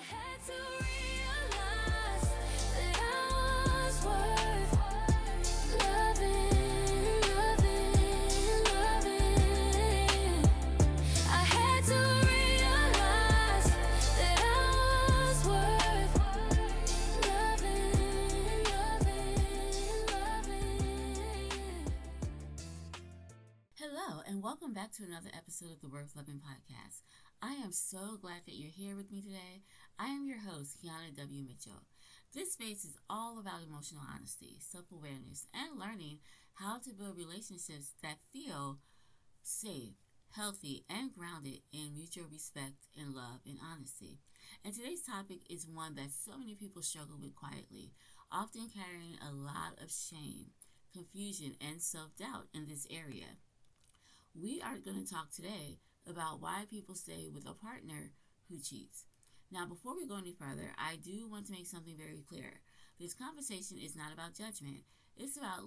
had to realize that I was worth loving, loving. I had to realize that I was worth loving, loving. Hello, and welcome back to another episode of the Worth Loving Podcast. I am so glad that you're here with me today. I am your host, Kiana W. Mitchell. This space is all about emotional honesty, self-awareness, and learning how to build relationships that feel safe, healthy, and grounded in mutual respect and love and honesty. And today's topic is one that so many people struggle with quietly, often carrying a lot of shame, confusion, and self-doubt in this area. We are going to talk today about why people stay with a partner who cheats. Now, before we go any further, I do want to make something very clear. This conversation is not about judgment. It's not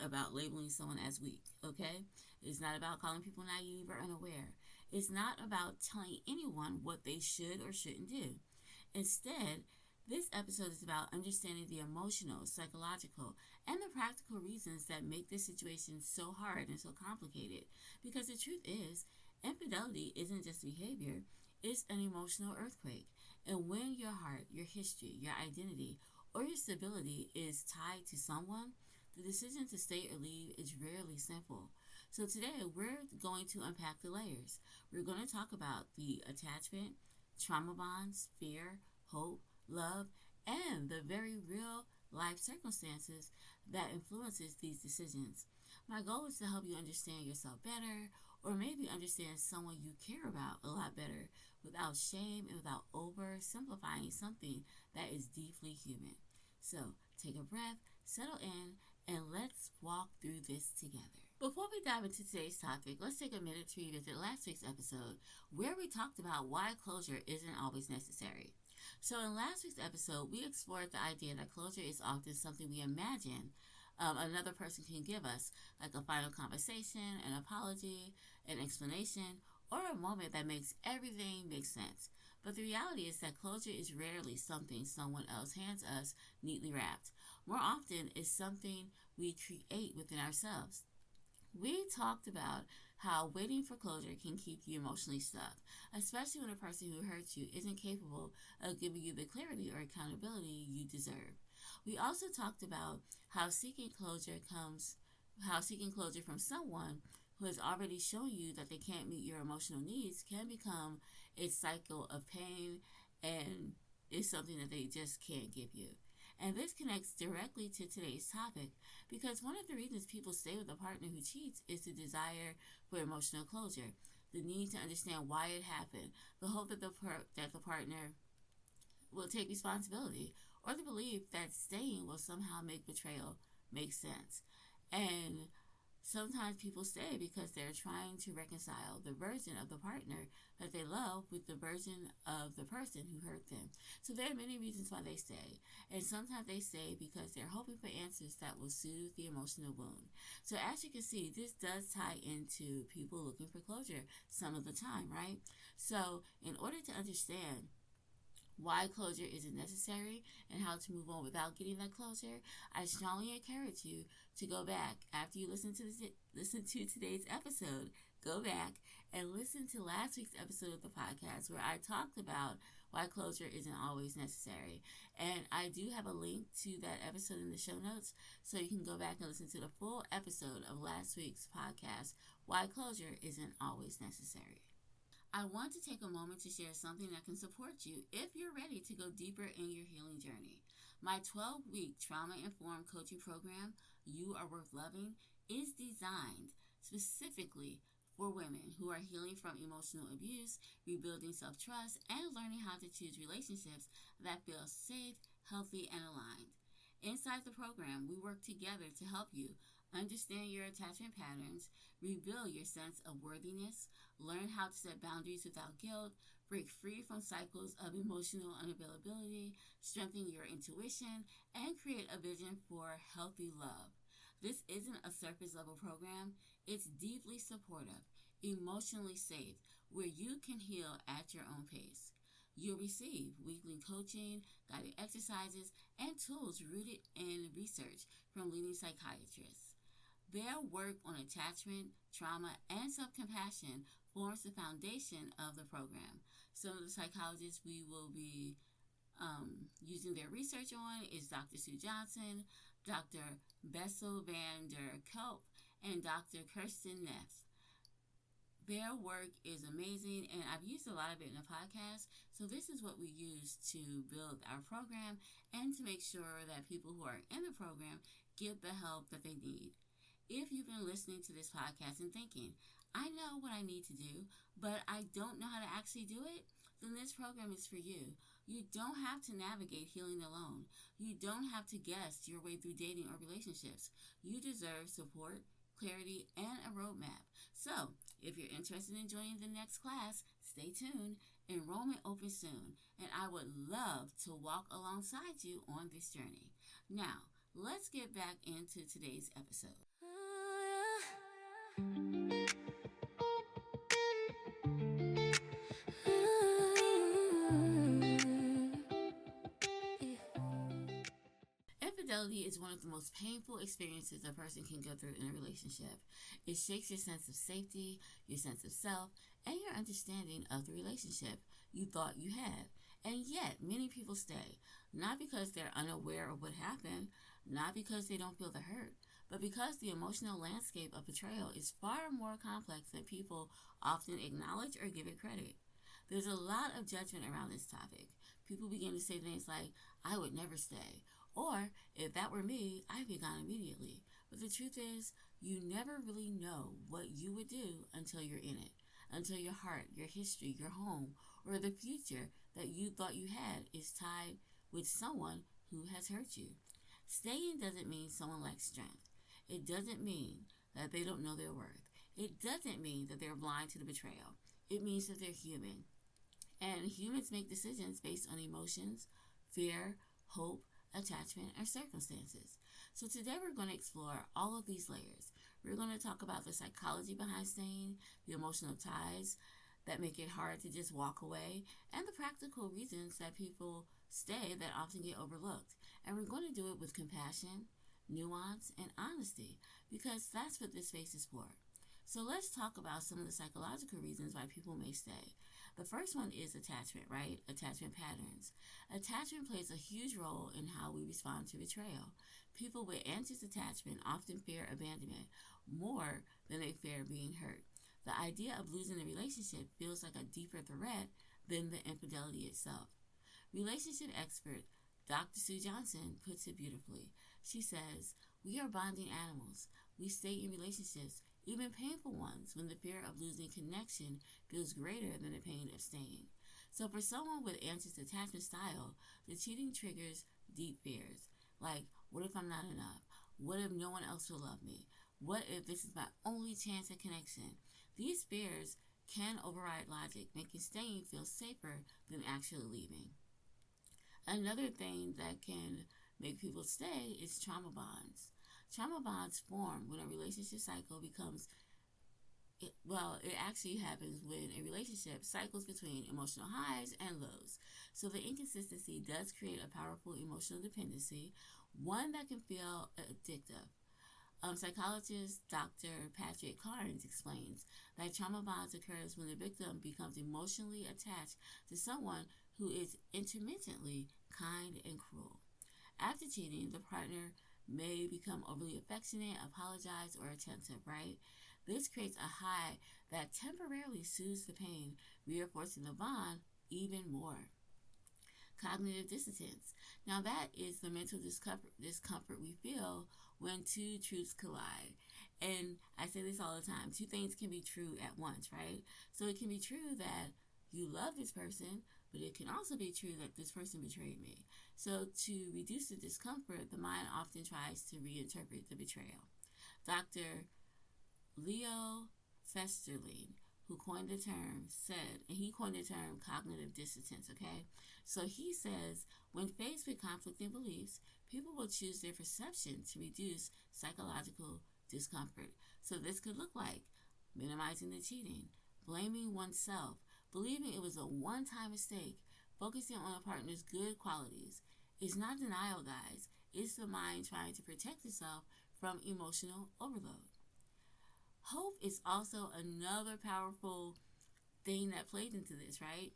about labeling someone as weak, okay? It's not about calling people naive or unaware. It's not about telling anyone what they should or shouldn't do. Instead, this episode is about understanding the emotional, psychological, and the practical reasons that make this situation so hard and so complicated. Because the truth is, infidelity isn't just behavior, it's an emotional earthquake. And when your heart, your history, your identity, or your stability is tied to someone, the decision to stay or leave is rarely simple. So today, we're going to unpack the layers. We're going to talk about the attachment, trauma bonds, fear, hope, love, and the very real life circumstances that influences these decisions. My goal is to help you understand yourself better, or maybe understand someone you care about a lot better without shame and without oversimplifying something that is deeply human. So take a breath, settle in, and let's walk through this together. Before we dive into today's topic, let's take a minute to revisit last week's episode where we talked about why closure isn't always necessary. So in last week's episode, we explored the idea that closure is often something we imagine another person can give us, like a final conversation, an apology, an explanation, or a moment that makes everything make sense. But the reality is that closure is rarely something someone else hands us neatly wrapped. More often, it's something we create within ourselves. We talked about how waiting for closure can keep you emotionally stuck, especially when a person who hurts you isn't capable of giving you the clarity or accountability you deserve. We also talked about how seeking closure from someone who has already shown you that they can't meet your emotional needs can become a cycle of pain and is something that they just can't give you. And this connects directly to today's topic because one of the reasons people stay with a partner who cheats is the desire for emotional closure, the need to understand why it happened, the hope that the partner will take responsibility, or the belief that staying will somehow make betrayal make sense. And sometimes people stay because they're trying to reconcile the version of the partner that they love with the version of the person who hurt them. So there are many reasons why they stay. And sometimes they stay because they're hoping for answers that will soothe the emotional wound. So as you can see, this does tie into people looking for closure some of the time, right? So in order to understand why closure isn't necessary and how to move on without getting that closure, I strongly encourage you to go back after you listen to today's episode. Go back and listen to last week's episode of the podcast where I talked about why closure isn't always necessary. And I do have a link to that episode in the show notes, so you can go back and listen to the full episode of last week's podcast, Why Closure Isn't Always Necessary. I want to take a moment to share something that can support you if you're ready to go deeper in your healing journey. My 12-week trauma-informed coaching program, You Are Worth Loving, is designed specifically for women who are healing from emotional abuse, rebuilding self-trust, and learning how to choose relationships that feel safe, healthy, and aligned. Inside the program, we work together to help you understand your attachment patterns, rebuild your sense of worthiness, learn how to set boundaries without guilt, break free from cycles of emotional unavailability, strengthen your intuition, and create a vision for healthy love. This isn't a surface level program. It's deeply supportive, emotionally safe, where you can heal at your own pace. You'll receive weekly coaching, guided exercises, and tools rooted in research from leading psychiatrists. Their work on attachment, trauma, and self compassion forms the foundation of the program. Some of the psychologists we will be using their research on is Dr. Sue Johnson, Dr. Bessel van der Kelp, and Dr. Kirsten Neff. Their work is amazing, and I've used a lot of it in the podcast. So this is what we use to build our program and to make sure that people who are in the program get the help that they need. If you've been listening to this podcast and thinking, I know what I need to do, but I don't know how to actually do it, then this program is for you. You don't have to navigate healing alone. You don't have to guess your way through dating or relationships. You deserve support, clarity, and a roadmap. So, if you're interested in joining the next class, stay tuned. Enrollment opens soon, and I would love to walk alongside you on this journey. Now, let's get back into today's episode. Infidelity is one of the most painful experiences a person can go through in a relationship. It shakes your sense of safety, your sense of self, and your understanding of the relationship you thought you had. And yet, many people stay, not because they're unaware of what happened, not because they don't feel the hurt, but because the emotional landscape of betrayal is far more complex than people often acknowledge or give it credit. There's a lot of judgment around this topic. People begin to say things like, I would never stay, or if that were me, I'd be gone immediately. But the truth is, you never really know what you would do until you're in it, until your heart, your history, your home, or the future that you thought you had is tied with someone who has hurt you. Staying doesn't mean someone lacks strength. It doesn't mean that they don't know their worth. It doesn't mean that they're blind to the betrayal. It means that they're human. And humans make decisions based on emotions, fear, hope, attachment, or circumstances. So today we're going to explore all of these layers. We're going to talk about the psychology behind staying, the emotional ties that make it hard to just walk away, and the practical reasons that people stay that often get overlooked. And we're going to do it with compassion, nuance, and honesty, because that's what this space is for. So let's talk about some of the psychological reasons why people may stay. The first one is attachment, right? Attachment patterns. Attachment plays a huge role in how we respond to betrayal. People with anxious attachment often fear abandonment more than they fear being hurt. The idea of losing a relationship feels like a deeper threat than the infidelity itself. Relationship expert Dr. Sue Johnson puts it beautifully. She says, we are bonding animals. We stay in relationships, even painful ones, when the fear of losing connection feels greater than the pain of staying. So for someone with anxious attachment style, the cheating triggers deep fears. Like, what if I'm not enough? What if no one else will love me? What if this is my only chance at connection? These fears can override logic, making staying feel safer than actually leaving. Another thing that can make people stay is trauma bonds. Trauma bonds form when a relationship cycle becomes, it actually happens when a relationship cycles between emotional highs and lows. So the inconsistency does create a powerful emotional dependency, one that can feel addictive. Psychologist Dr. Patrick Carnes explains that trauma bonds occurs when the victim becomes emotionally attached to someone who is intermittently kind and cruel. After cheating, the partner may become overly affectionate, apologize, or attentive, right? This creates a high that temporarily soothes the pain, reinforcing the bond even more. Cognitive dissonance. Now that is the mental discomfort we feel when two truths collide. And I say this all the time, two things can be true at once, right? So it can be true that you love this person, but it can also be true that this person betrayed me. So to reduce the discomfort, the mind often tries to reinterpret the betrayal. Dr. Leo Festerling, who coined the term, said, and he coined the term cognitive dissonance, okay? So he says, when faced with conflicting beliefs, people will choose their perception to reduce psychological discomfort. So this could look like minimizing the cheating, blaming oneself, believing it was a one-time mistake, focusing on a partner's good qualities. It's not denial, guys. It's the mind trying to protect itself from emotional overload. Hope is also another powerful thing that plays into this, right?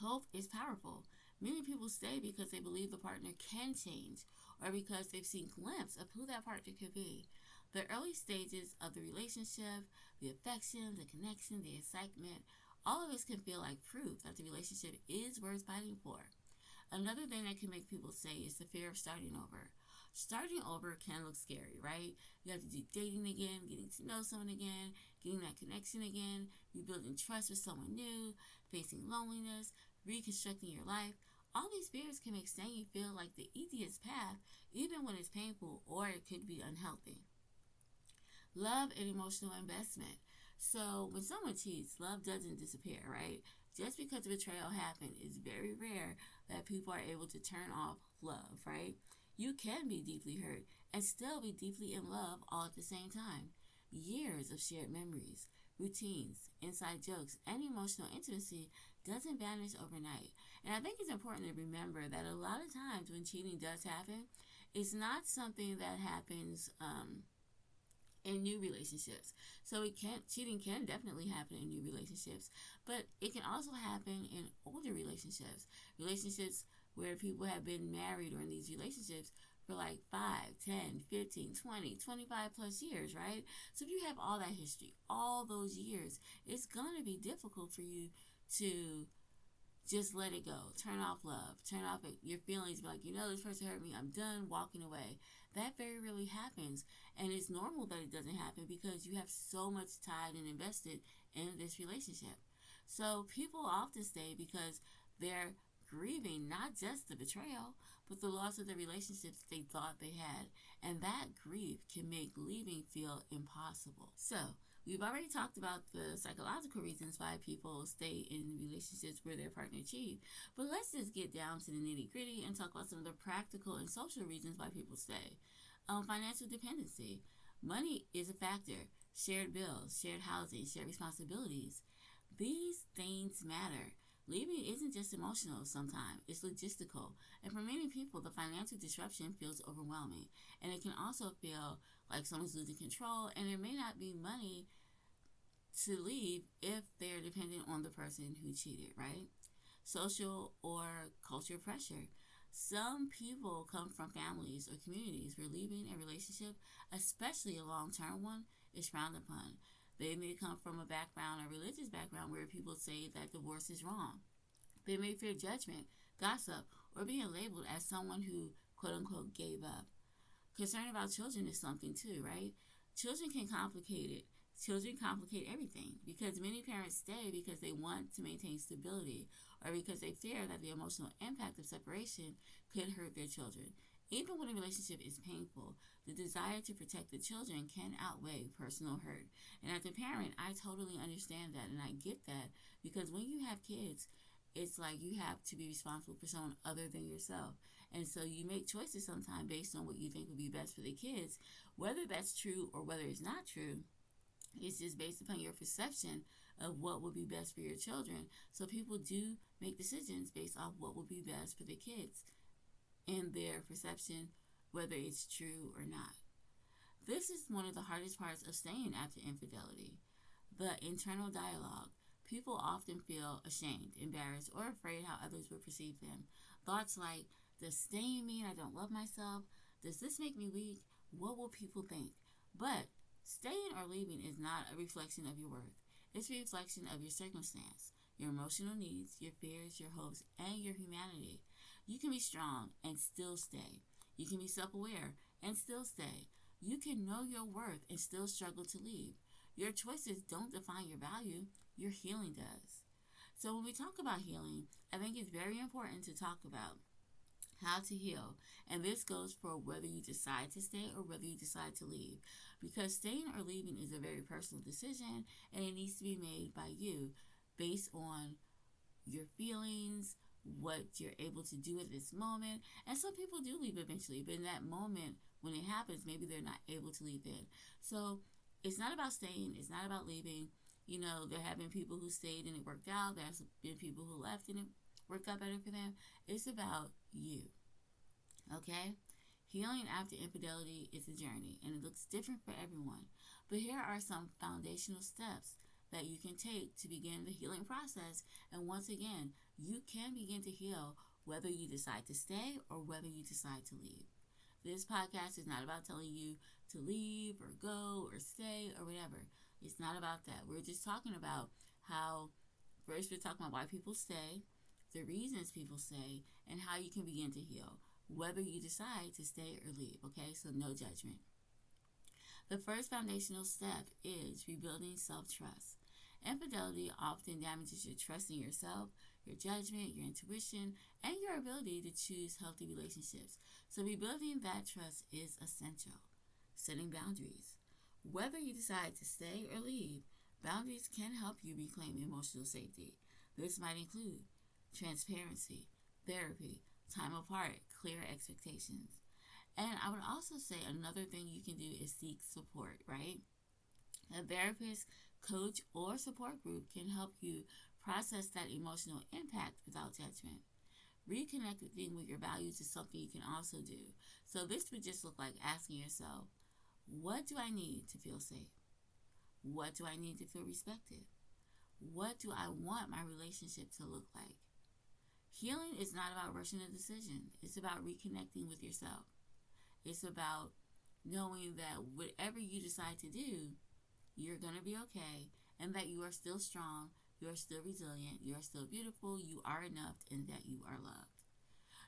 Hope is powerful. Many people stay because they believe the partner can change or because they've seen a glimpse of who that partner could be. The early stages of the relationship, the affection, the connection, the excitement, all of this can feel like proof that the relationship is worth fighting for. Another thing that can make people say is the fear of starting over. Starting over can look scary, right? You have to do dating again, getting to know someone again, getting that connection again, rebuilding trust with someone new, facing loneliness, reconstructing your life. All these fears can make staying feel like the easiest path, even when it's painful or it could be unhealthy. Love and emotional investment. So when someone cheats, love doesn't disappear, right? Just because a betrayal happened, it's very rare that people are able to turn off love, right? You can be deeply hurt and still be deeply in love all at the same time. Years of shared memories, routines, inside jokes, and emotional intimacy doesn't vanish overnight. And I think it's important to remember that a lot of times when cheating does happen, it's not something that happens in new relationships. So cheating can definitely happen in new relationships, but it can also happen in older relationships. Relationships where people have been married or in these relationships for like 5, 10, 15, 20, 25 plus years, right? So if you have all that history, all those years, it's going to be difficult for you to just let it go. Turn off love. Turn off your feelings. Be like, this person hurt me. I'm done walking away. That very rarely happens. And it's normal that it doesn't happen because you have so much tied and invested in this relationship. So people often stay because they're grieving not just the betrayal, but the loss of the relationships they thought they had. And that grief can make leaving feel impossible. So, we've already talked about the psychological reasons why people stay in relationships where their partner cheats, but let's just get down to the nitty gritty and talk about some of the practical and social reasons why people stay. Financial dependency. Money is a factor. Shared bills, shared housing, shared responsibilities. These things matter. Leaving isn't just emotional sometimes, it's logistical. And for many people, the financial disruption feels overwhelming. And it can also feel like someone's losing control, and there may not be money to leave if they're dependent on the person who cheated, right? Social or culture pressure. Some people come from families or communities where leaving a relationship, especially a long-term one, is frowned upon. They may come from a background, a religious background, where people say that divorce is wrong. They may fear judgment, gossip, or being labeled as someone who, quote unquote, gave up. Concern about children is something too, right? Children can complicate it. Children complicate everything because many parents stay because they want to maintain stability or because they fear that the emotional impact of separation could hurt their children. Even when a relationship is painful, the desire to protect the children can outweigh personal hurt. And as a parent, I totally understand that and I get that because when you have kids, it's like you have to be responsible for someone other than yourself. And so you make choices sometimes based on what you think would be best for the kids. Whether that's true or whether it's not true, it's just based upon your perception of what would be best for your children. So people do make decisions based off what would be best for the kids and their perception, whether it's true or not. This is one of the hardest parts of staying after infidelity. The internal dialogue. People often feel ashamed, embarrassed, or afraid how others will perceive them. Thoughts like, does staying mean I don't love myself? Does this make me weak? What will people think? But staying or leaving is not a reflection of your worth. It's a reflection of your circumstance, your emotional needs, your fears, your hopes, and your humanity. You can be strong and still stay. You can be self-aware and still stay. You can know your worth and still struggle to leave. Your choices don't define your value. Your healing does. So when we talk about healing, I think it's very important to talk about how to heal. And this goes for whether you decide to stay or whether you decide to leave. Because staying or leaving is a very personal decision and it needs to be made by you based on your feelings, what you're able to do at this moment. And some people do leave eventually, but in that moment when it happens, maybe they're not able to leave then. So it's not about staying, it's not about leaving. There have been people who stayed and it worked out. There's been people who left and it work out better for them. It's about you. Okay? Healing after infidelity is a journey, and it looks different for everyone. But here are some foundational steps that you can take to begin the healing process. And once again, you can begin to heal whether you decide to stay or whether you decide to leave. This podcast is not about telling you to leave or go or stay or whatever. It's not about that. We're just talking about how, first we're talking about why people stay, the reasons people stay, and how you can begin to heal, whether you decide to stay or leave, okay? So no judgment. The first foundational step is rebuilding self-trust. Infidelity often damages your trust in yourself, your judgment, your intuition, and your ability to choose healthy relationships. So rebuilding that trust is essential. Setting boundaries. Whether you decide to stay or leave, boundaries can help you reclaim emotional safety. This might include transparency, therapy, time apart, clear expectations. And I would also say another thing you can do is seek support, right? A therapist, coach, or support group can help you process that emotional impact without judgment. Reconnecting with your values is something you can also do. So this would just look like asking yourself, what do I need to feel safe? What do I need to feel respected? What do I want my relationship to look like? Healing is not about rushing a decision. It's about reconnecting with yourself. It's about knowing that whatever you decide to do, you're going to be okay, and that you are still strong, you are still resilient, you are still beautiful, you are enough, and that you are loved.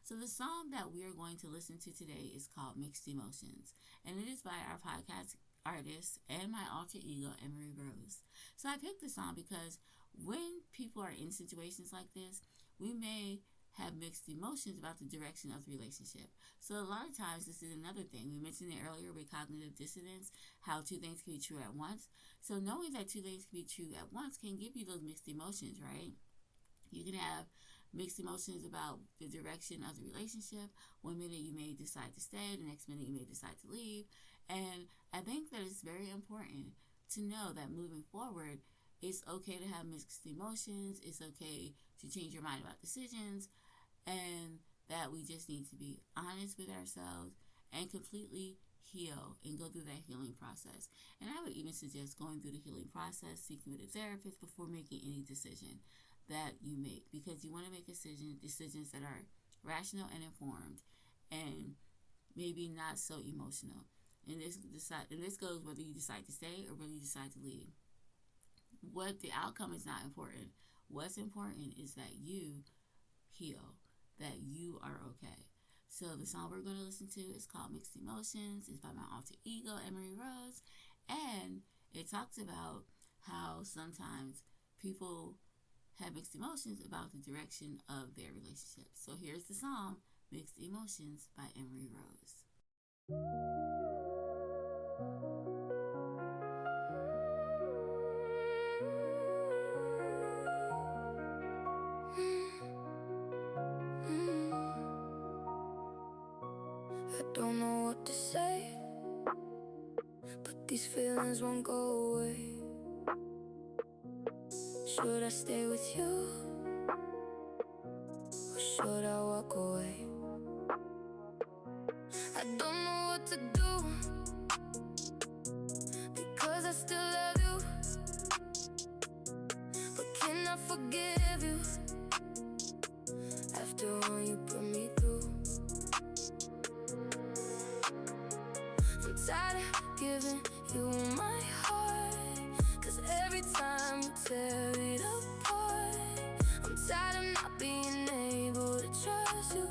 So the song that we are going to listen to today is called Mixed Emotions, and it is by our podcast artist and my alter ego, Emery Rose. So I picked this song because when people are in situations like this, we may have mixed emotions about the direction of the relationship. So a lot of times, this is another thing. We mentioned it earlier with cognitive dissonance, how two things can be true at once. So knowing that two things can be true at once can give you those mixed emotions, right? You can have mixed emotions about the direction of the relationship. One minute you may decide to stay, the next minute you may decide to leave. And I think that it's very important to know that moving forward, it's okay to have mixed emotions. It's okay to change your mind about decisions, and that we just need to be honest with ourselves and completely heal and go through that healing process. And I would even suggest going through the healing process, speaking with a therapist before making any decision that you make, because you want to make decisions that are rational and informed, and maybe not so emotional. And this goes whether you decide to stay or whether you decide to leave. What the outcome is not important. What's important is that you heal, that you are okay. So the song we're going to listen to is called Mixed Emotions. It's by my alter ego, Emery Rose. And it talks about how sometimes people have mixed emotions about the direction of their relationship. So here's the song, Mixed Emotions by Emery Rose. I don't know what to say, but these feelings won't go away. Should I stay with you, or should I walk away? I don't know what to do, because I still love you. But can I forgive you after all you put me through? I'm tired of giving you my heart, 'cause every time you tear it apart. I'm tired of not being able to trust you.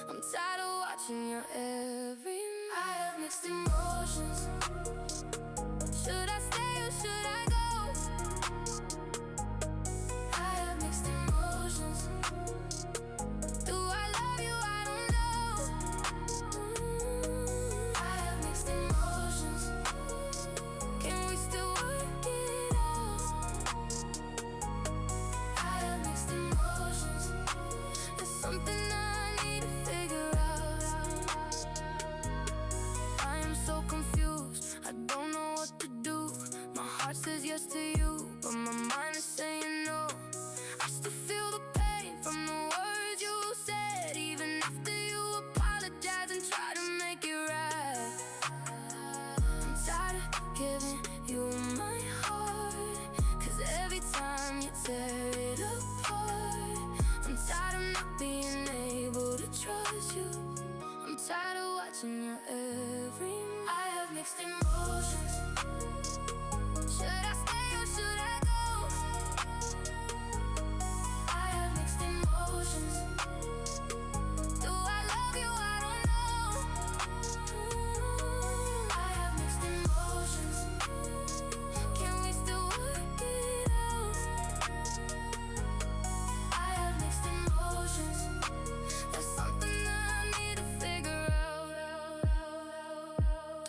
I'm tired of watching your every move. I have mixed emotions. Should I stay or should I go? I have mixed emotions. Do I love you? I don't know. I have mixed emotions. Can we still work it out? I have mixed emotions. There's something I need to figure out. emotions. Do I love you? I don't know. I have mixed emotions. Can we still work it out? I have mixed emotions. There's something that I need to figure out.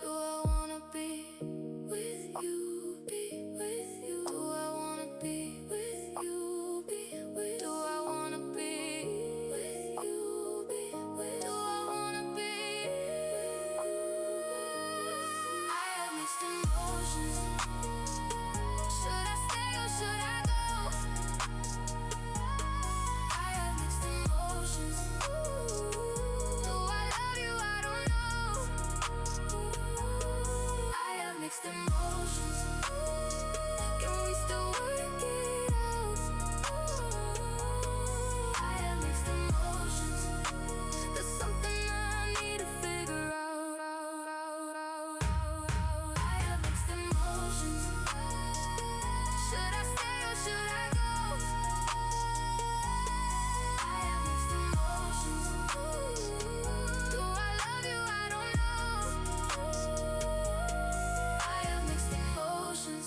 Do I wanna be with you? Be with you? Do I wanna be with you? Be with? Do I wanna be with you? Be with? Do I wanna be? I have mixed emotions. Should I stay or should I go? I have mixed emotions. Do I love you? I don't know. I have mixed emotions. Can we still work it out? I have mixed emotions. There's something I need to figure out. I have mixed emotions. Should I stay or should I go? I have mixed emotions. Do I love you? I don't know. I have mixed emotions.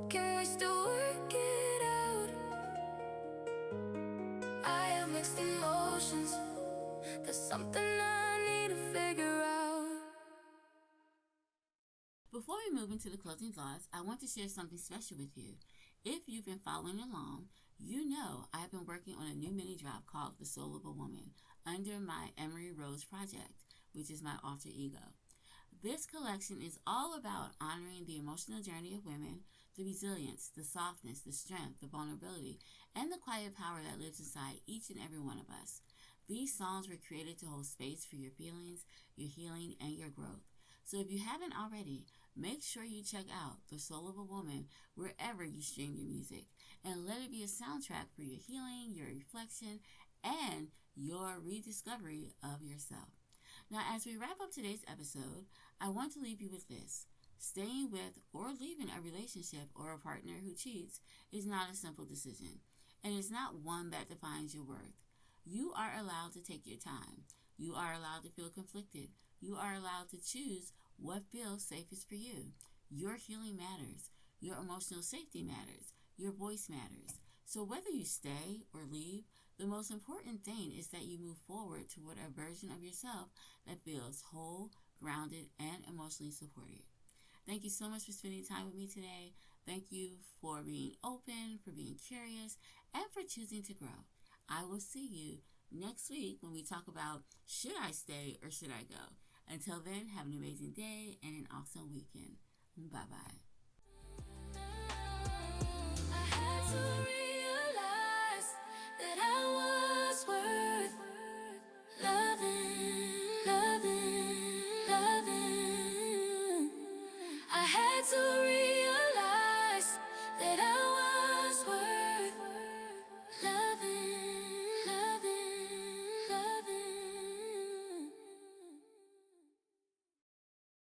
Can we still work it out? I have mixed emotions. There's something I need to figure out. Before we move into the closing thoughts, I want to share something special with you. If you've been following along, you know I have been working on a new mini drop called The Soul of a Woman under my Emery Rose project, which is my alter ego. This collection is all about honoring the emotional journey of women, the resilience, the softness, the strength, the vulnerability, and the quiet power that lives inside each and every one of us. These songs were created to hold space for your feelings, your healing, and your growth. So if you haven't already, make sure you check out The Soul of a Woman wherever you stream your music, and let it be a soundtrack for your healing, your reflection, and your rediscovery of yourself. Now, as we wrap up today's episode, I want to leave you with this. Staying with or leaving a relationship or a partner who cheats is not a simple decision, and it's not one that defines your worth. You are allowed to take your time. You are allowed to feel conflicted. You are allowed to choose what feels safest for you. Your healing matters. Your emotional safety matters. Your voice matters. So whether you stay or leave, the most important thing is that you move forward toward a version of yourself that feels whole, grounded, and emotionally supported. Thank you so much for spending time with me today. Thank you for being open, for being curious, and for choosing to grow. I will see you next week when we talk about should I stay or should I go. Until then, have an amazing day and an awesome weekend. Bye-bye.